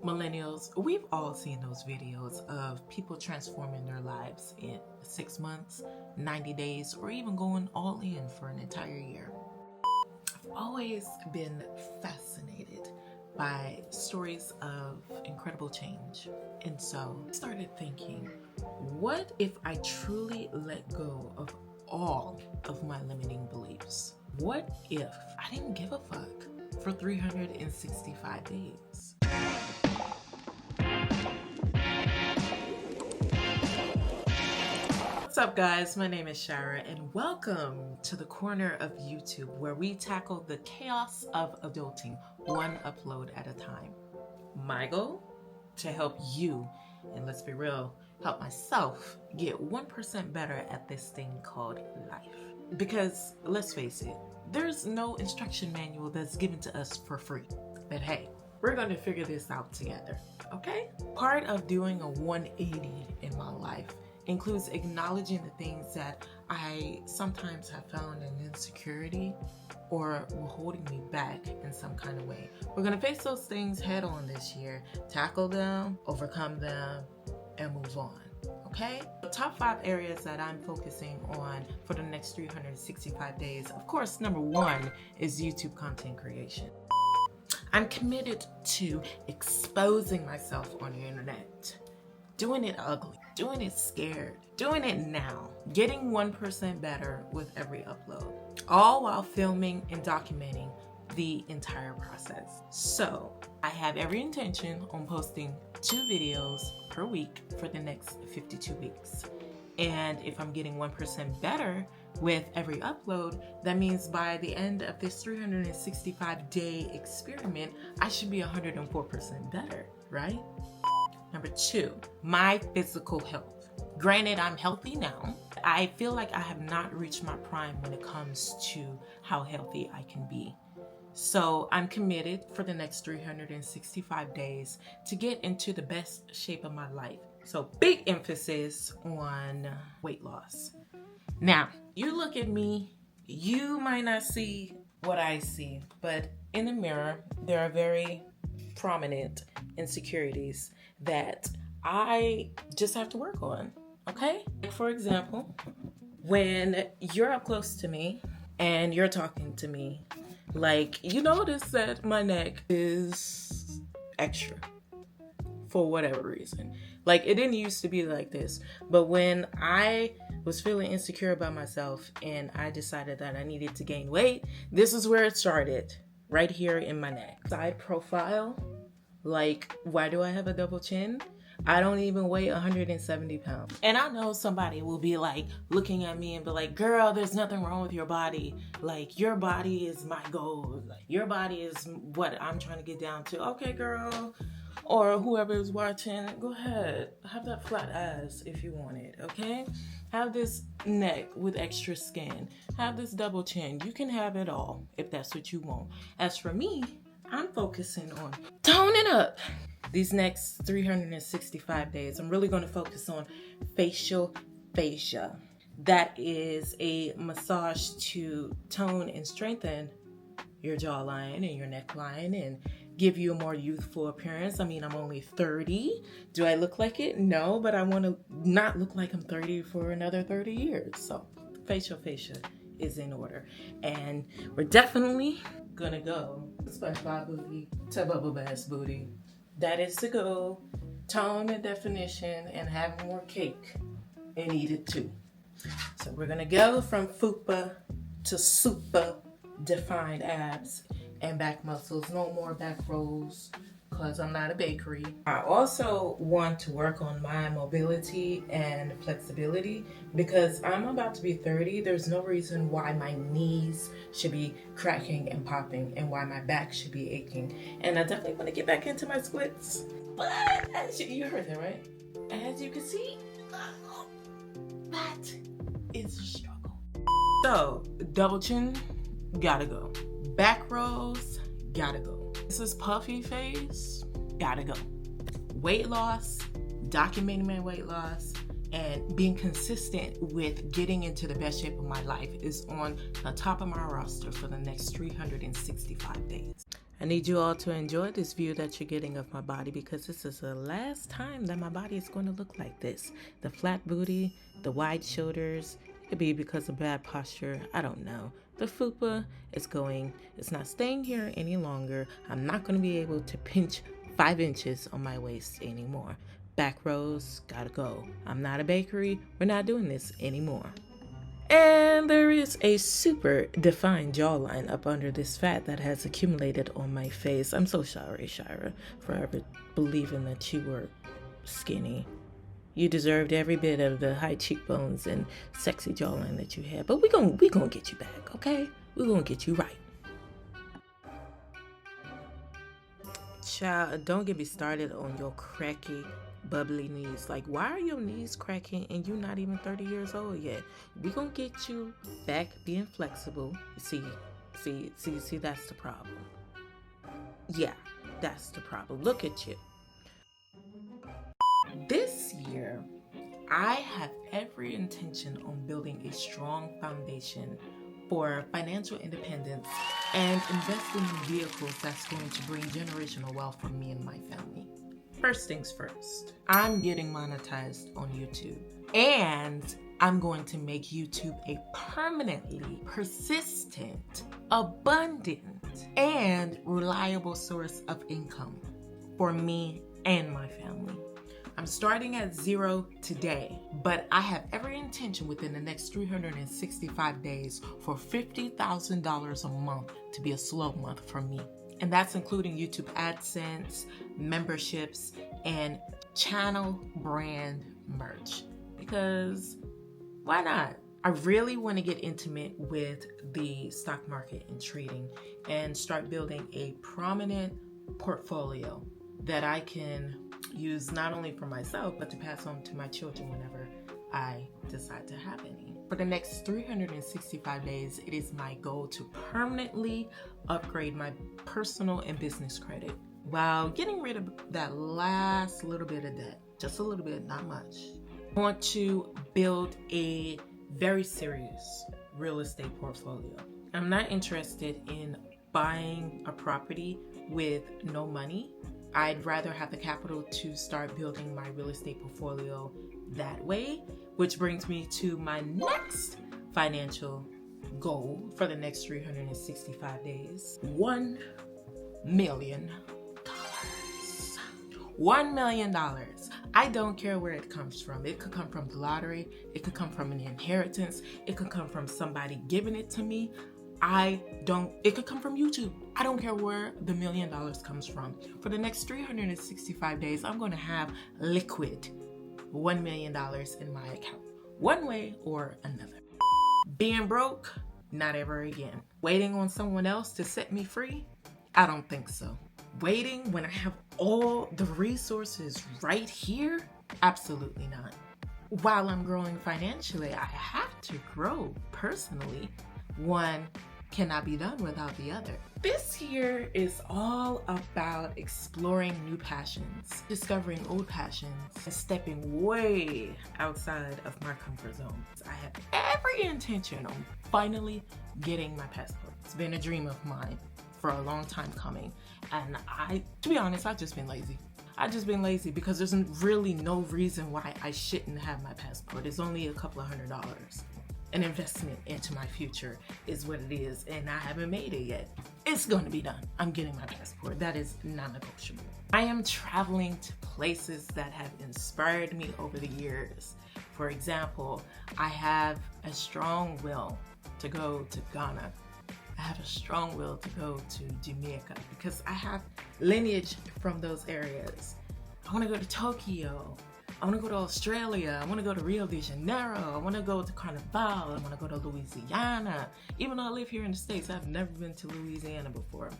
Millennials, we've all seen those videos of people transforming their lives in 6 months, 90 days, or even going all in for an entire year. I've always been fascinated by stories of incredible change. And so I started thinking, what if I truly let go of all of my limiting beliefs? What if I didn't give a fuck for 365 days? What's up, guys? My name is Shirah, and welcome to the corner of YouTube where we tackle the chaos of adulting one upload at a time. My goal? To help you, and let's be real, help myself get 1% better at this thing called life. Because let's face it, there's no instruction manual that's given to us for free. But hey, we're going to figure this out together, okay? Part of doing a 180 in my life includes acknowledging the things that I sometimes have found an insecurity or were holding me back in some kind of way. We're gonna face those things head on this year, tackle them, overcome them, and move on, okay? The top 5 areas that I'm focusing on for the next 365 days, of course, number 1 is YouTube content creation. I'm committed to exposing myself on the internet, doing it ugly, doing it scared, doing it now, getting 1% better with every upload, all while filming and documenting the entire process. So I have every intention on posting 2 videos per week for the next 52 weeks. And if I'm getting 1% better with every upload, that means by the end of this 365-day experiment, I should be 104% better, right? Number 2, my physical health. Granted, I'm healthy now. I feel like I have not reached my prime when it comes to how healthy I can be. So I'm committed for the next 365 days to get into the best shape of my life. So big emphasis on weight loss. Now, you look at me, you might not see what I see, but in the mirror, there are very prominent insecurities that I just have to work on, okay? For example, when you're up close to me and you're talking to me, like, you notice that my neck is extra for whatever reason. Like, it didn't used to be like this, but when I was feeling insecure about myself and I decided that I needed to gain weight, this is where it started, right here in my neck. Side profile. Like, why do I have a double chin? I don't even weigh 170 pounds. And I know somebody will be like looking at me and be like, girl, there's nothing wrong with your body. Like, your body is my goal. Like, your body is what I'm trying to get down to. Okay, girl. Or whoever is watching, go ahead. Have that flat ass if you want it, okay? Have this neck with extra skin. Have this double chin. You can have it all if that's what you want. As for me, I'm focusing on toning up. These next 365 days, I'm really going to focus on facial fascia. That is a massage to tone and strengthen your jawline and your neckline and give you a more youthful appearance. I mean, I'm only 30. Do I look like it? No, but I want to not look like I'm 30 for another 30 years. So facial fascia is in order. And we're definitely gonna go SpongeBob booty to Bubble Bass booty. That is to go tone and definition and have more cake and eat it too. So we're gonna go from fupa to super defined abs and back muscles. No more back rolls, because I'm not a bakery. I also want to work on my mobility and flexibility because I'm about to be 30. There's no reason why my knees should be cracking and popping and why my back should be aching. And I definitely want to get back into my splits. But as you heard that, right? As you can see, that is a struggle. So, double chin, gotta go. Back rolls, gotta go. This is puffy face, gotta go. Weight loss, documenting my weight loss, and being consistent with getting into the best shape of my life is on the top of my roster for the next 365 days. I need you all to enjoy this view that you're getting of my body, because this is the last time that my body is going to look like this. The flat booty, the wide shoulders, it could be because of bad posture, I don't know. The fupa is it's not staying here any longer. I'm not going to be able to pinch 5 inches on my waist anymore. Back rows, gotta go. I'm not a bakery, we're not doing this anymore. And there is a super defined jawline up under this fat that has accumulated on my face. I'm so sorry, Shirah, for ever believing that you were skinny. You deserved every bit of the high cheekbones and sexy jawline that you had. But we gonna get you back, okay? We're gonna get you right. Child, don't get me started on your cracky, bubbly knees. Like, why are your knees cracking and you're not even 30 years old yet? We gonna get you back being flexible. See, that's the problem. Yeah, that's the problem. Look at you. This year, I have every intention on building a strong foundation for financial independence and investing in vehicles that's going to bring generational wealth for me and my family. First things first, I'm getting monetized on YouTube, and I'm going to make YouTube a permanently persistent, abundant, and reliable source of income for me and my family. I'm starting at 0 today, but I have every intention within the next 365 days for $50,000 a month to be a slow month for me. And that's including YouTube AdSense, memberships, and channel brand merch. Because why not? I really want to get intimate with the stock market and trading and start building a prominent portfolio that I can use not only for myself, but to pass on to my children whenever I decide to have any. For the next 365 days, it is my goal to permanently upgrade my personal and business credit while getting rid of that last little bit of debt. Just a little bit, not much. I want to build a very serious real estate portfolio. I'm not interested in buying a property with no money. I'd rather have the capital to start building my real estate portfolio that way, which brings me to my next financial goal for the next 365 days. $1 million. $1 million. I don't care where it comes from. It could come from the lottery. It could come from an inheritance. It could come from somebody giving it to me. It could come from YouTube. I don't care where the $1 million comes from. For the next 365 days, I'm going to have liquid $1 million in my account, one way or another. Being broke, not ever again. Waiting on someone else to set me free? I don't think so. Waiting when I have all the resources right here? Absolutely not. While I'm growing financially, I have to grow personally. One cannot be done without the other. This year is all about exploring new passions, discovering old passions, and stepping way outside of my comfort zone. I have every intention on finally getting my passport. It's been a dream of mine for a long time coming, and to be honest, I've just been lazy. Because there's really no reason why I shouldn't have my passport. It's only a couple of $100. An investment into my future is what it is, and I haven't made it yet. It's going to be done. I'm getting my passport. That is non-negotiable. I am traveling to places that have inspired me over the years. For example, I have a strong will to go to Ghana. I have a strong will to go to Jamaica because I have lineage from those areas. I want to go to Tokyo. I want to go to Australia. I want to go to Rio de Janeiro. I want to go to Carnival. I want to go to Louisiana. Even though I live here in the States, I've never been to Louisiana before.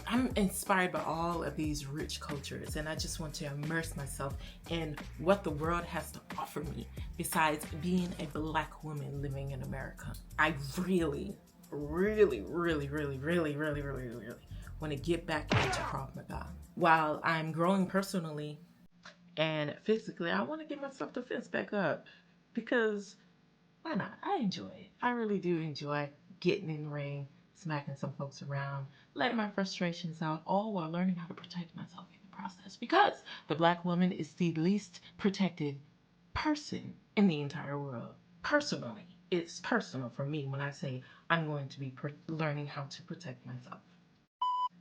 I'm inspired by all of these rich cultures, and I just want to immerse myself in what the world has to offer me besides being a Black woman living in America. I really want to get back into Krav Maga. While I'm growing personally, And physically, I want to get myself the fence back up because why not? I enjoy it. I really do enjoy getting in the ring, smacking some folks around, letting my frustrations out, all while learning how to protect myself in the process. Because the Black woman is the least protected person in the entire world. Personally, it's personal for me when I say I'm going to be learning how to protect myself.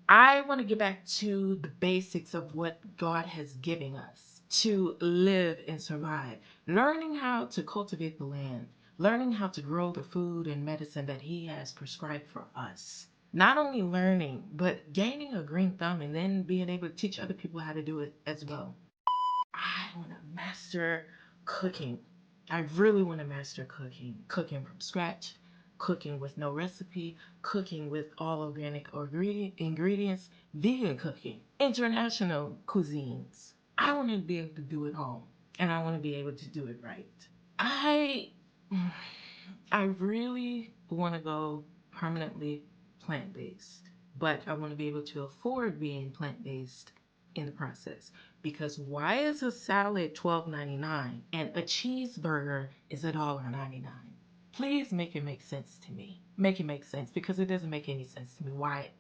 I want to get back to the basics of what God has given us to live and survive. Learning how to cultivate the land, learning how to grow the food and medicine that He has prescribed for us. Not only learning, but gaining a green thumb and then being able to teach other people how to do it as well. I want to master cooking. I really want to master cooking. Cooking from scratch, cooking with no recipe, cooking with all organic or ingredients, vegan cooking, international cuisines. I want to be able to do it all, and I want to be able to do it right. I I really want to go permanently plant-based, but I want to be able to afford being plant-based in the process. Because why is a salad $12.99 and a cheeseburger is $1.99? Please make it make sense to me. Make it make sense, because it doesn't make any sense to me why,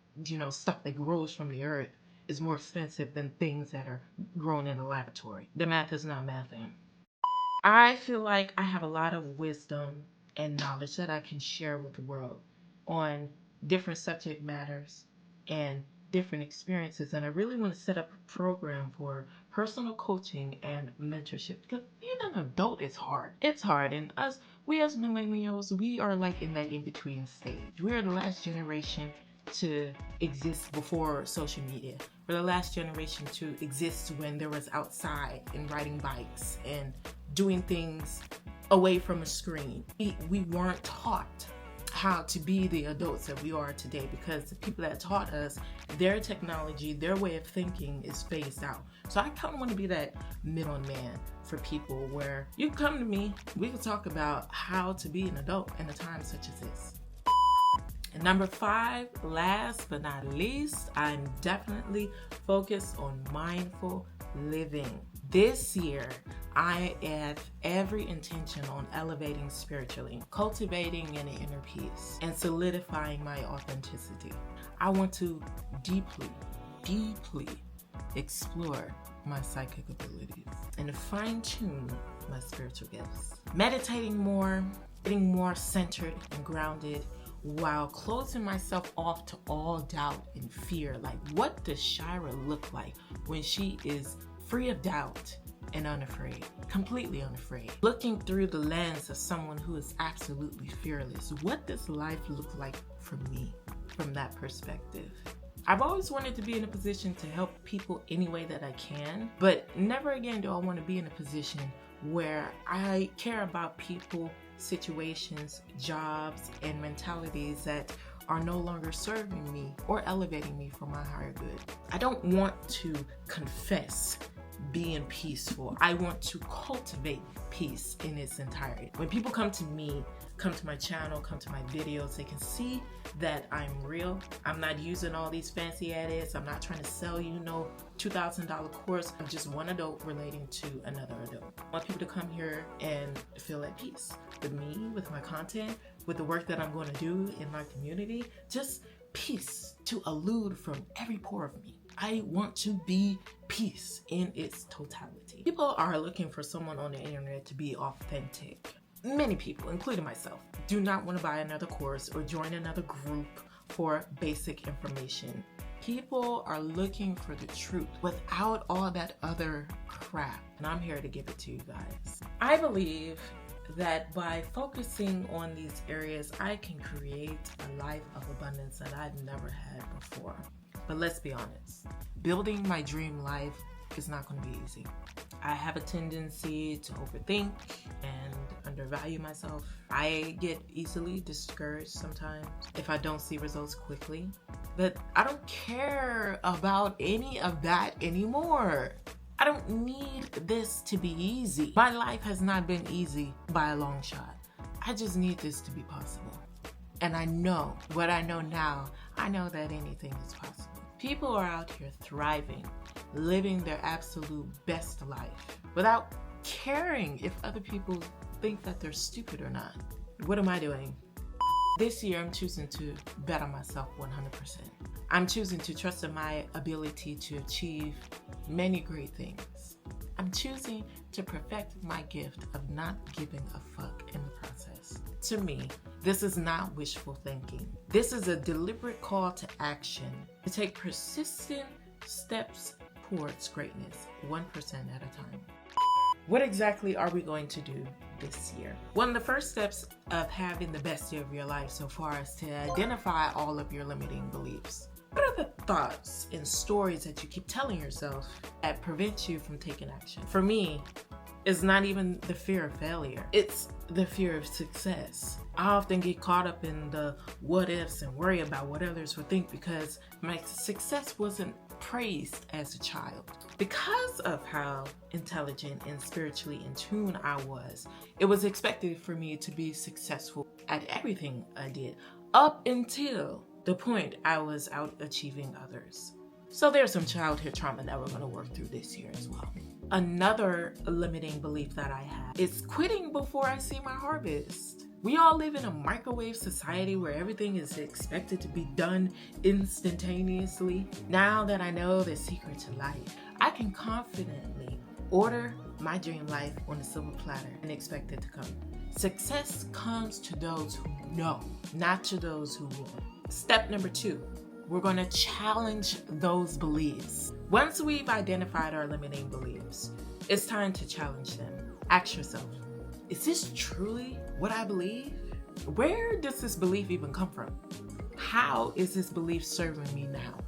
stuff that grows from the earth is more expensive than things that are grown in a laboratory. The math is not mathing. I feel like I have a lot of wisdom and knowledge that I can share with the world on different subject matters and different experiences. And I really want to set up a program for personal coaching and mentorship, because being an adult is hard. It's hard. And we as millennials, we are like in that in-between stage. We're the last generation to exist before social media. We're the last generation to exist when there was outside and riding bikes and doing things away from a screen. We weren't taught how to be the adults that we are today, because the people that taught us, their technology, their way of thinking is phased out. So I kind of want to be that middleman for people, where you come to me, we can talk about how to be an adult in a time such as this. And number 5, last but not least, I'm definitely focused on mindful living. This year, I have every intention on elevating spiritually, cultivating an inner peace, and solidifying my authenticity. I want to deeply, deeply explore my psychic abilities and fine-tune my spiritual gifts. Meditating more, getting more centered and grounded, while closing myself off to all doubt and fear. Like, what does Shirah look like when she is free of doubt and unafraid, completely unafraid? Looking through the lens of someone who is absolutely fearless. What does life look like for me from that perspective? I've always wanted to be in a position to help people any way that I can, but never again do I want to be in a position where I care about people, situations, jobs, and mentalities that are no longer serving me or elevating me for my higher good. I don't want to confess being peaceful. I want to cultivate peace in its entirety. When people come to me, come to my channel, come to my videos, they can see that I'm real. I'm not using all these fancy edits. I'm not trying to sell you no $2,000 course. I'm just one adult relating to another adult. I want people to come here and feel at peace with me, with my content, with the work that I'm going to do in my community. Just peace to elude from every pore of me. I want to be peace in its totality. People are looking for someone on the internet to be authentic. Many people, including myself, do not want to buy another course or join another group for basic information. People are looking for the truth without all that other crap, and I'm here to give it to you guys. I believe that by focusing on these areas, I can create a life of abundance that I've never had before. But let's be honest, building my dream life is not going to be easy. I have a tendency to overthink and undervalue myself. I get easily discouraged sometimes if I don't see results quickly. But I don't care about any of that anymore. I don't need this to be easy. My life has not been easy by a long shot. I just need this to be possible. And I know what I know now. I know that anything is possible. People are out here thriving, living their absolute best life without caring if other people think that they're stupid or not. What am I doing? This year, I'm choosing to bet on myself 100%. I'm choosing to trust in my ability to achieve many great things. I'm choosing to perfect my gift of not giving a fuck in the process. To me, this is not wishful thinking. This is a deliberate call to action to take persistent steps towards greatness, 1% at a time. What exactly are we going to do this year? One of the first steps of having the best year of your life so far is to identify all of your limiting beliefs. What are the thoughts and stories that you keep telling yourself that prevent you from taking action? For me, it's not even the fear of failure. It's the fear of success. I often get caught up in the what ifs and worry about what others would think because my success wasn't praised as a child. Because of how intelligent and spiritually in tune I was, it was expected for me to be successful at everything I did up until the point I was out achieving others. So there's some childhood trauma that we're going to work through this year as well. Another limiting belief that I have is quitting before I see my harvest. We all live in a microwave society where everything is expected to be done instantaneously. Now that I know the secret to life, I can confidently order my dream life on a silver platter and expect it to come. Success comes to those who know, not to those who want. Step number 2, we're going to challenge those beliefs. Once we've identified our limiting beliefs, it's time to challenge them. Ask yourself, is this truly what I believe? Where does this belief even come from? How is this belief serving me now?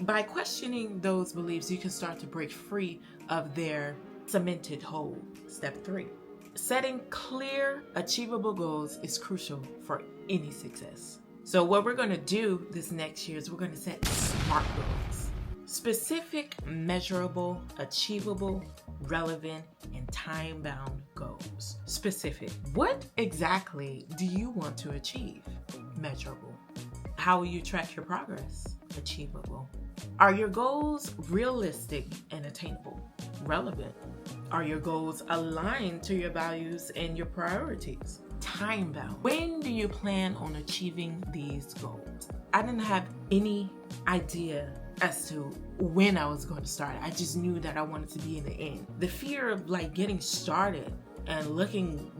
By questioning those beliefs, you can start to break free of their cemented hold. Step 3, setting clear, achievable goals is crucial for any success. So what we're going to do this next year is we're going to set SMART goals. Specific, measurable, achievable, relevant, and time-bound goals. Specific. What exactly do you want to achieve? Measurable. How will you track your progress? Achievable. Are your goals realistic and attainable? Relevant. Are your goals aligned to your values and your priorities? Time-bound. When do you plan on achieving these goals? I didn't have any idea as to when I was going to start. I just knew that I wanted to be in the end. The fear of getting started and looking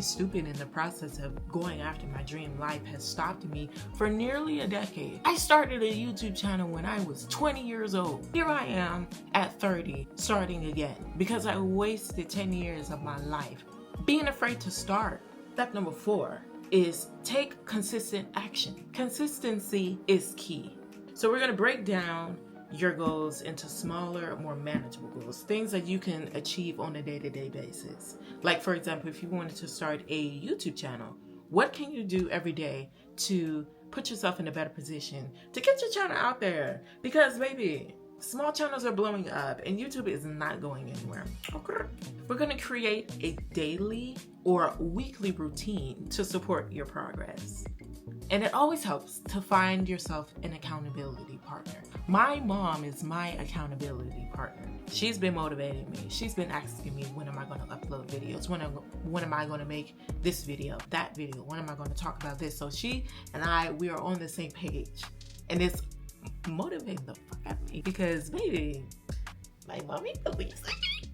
stupid in the process of going after my dream life has stopped me for nearly a decade. I started a YouTube channel when I was 20 years old. Here I am at 30, starting again because I wasted 10 years of my life being afraid to start. Step number 4 is take consistent action. Consistency is key. So we're going to break down your goals into smaller, more manageable goals, things that you can achieve on a day-to-day basis. Like, for example, if you wanted to start a YouTube channel, what can you do every day to put yourself in a better position to get your channel out there? Because, baby, small channels are blowing up and YouTube is not going anywhere. Okay. We're going to create a daily or weekly routine to support your progress. And it always helps to find yourself an accountability partner. My mom is my accountability partner. She's been motivating me. She's been asking me, when am I going to upload videos? When am I going to make this video, that video? When am I going to talk about this? So she and I, we are on the same page. And it's motivating the fuck out of me because, baby, my mommy believes in me.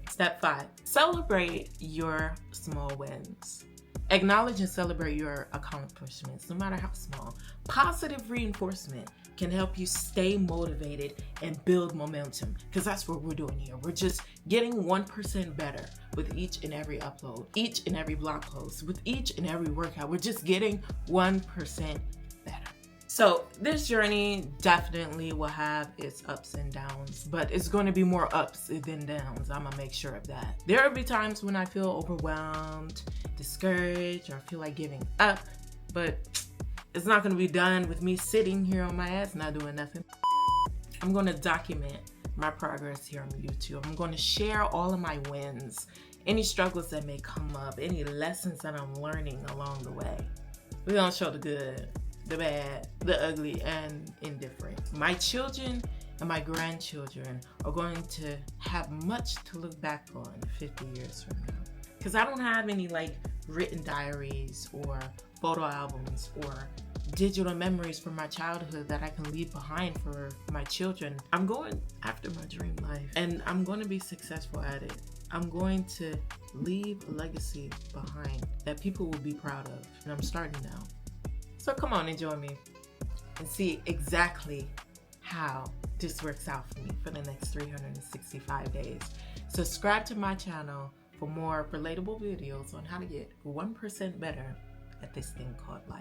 Step 5, celebrate your small wins. Acknowledge and celebrate your accomplishments, no matter how small. Positive reinforcement can help you stay motivated and build momentum, because that's what we're doing here. We're just getting 1% better with each and every upload, each and every blog post, with each and every workout. We're just getting 1% better. So this journey definitely will have its ups and downs, but it's going to be more ups than downs. I'm going to make sure of that. There will be times when I feel overwhelmed, discouraged, or feel like giving up, but it's not going to be done with me sitting here on my ass not doing nothing. I'm going to document my progress here on YouTube. I'm going to share all of my wins, any struggles that may come up, any lessons that I'm learning along the way. We're going to show the good. the bad, the ugly, and indifferent. My children and my grandchildren are going to have much to look back on 50 years from now. Because I don't have any like written diaries or photo albums or digital memories from my childhood that I can leave behind for my children. I'm going after my dream life and I'm going to be successful at it. I'm going to leave a legacy behind that people will be proud of, and I'm starting now. So come on and join me and see exactly how this works out for me for the next 365 days. Subscribe to my channel for more relatable videos on how to get 1% better at this thing called life.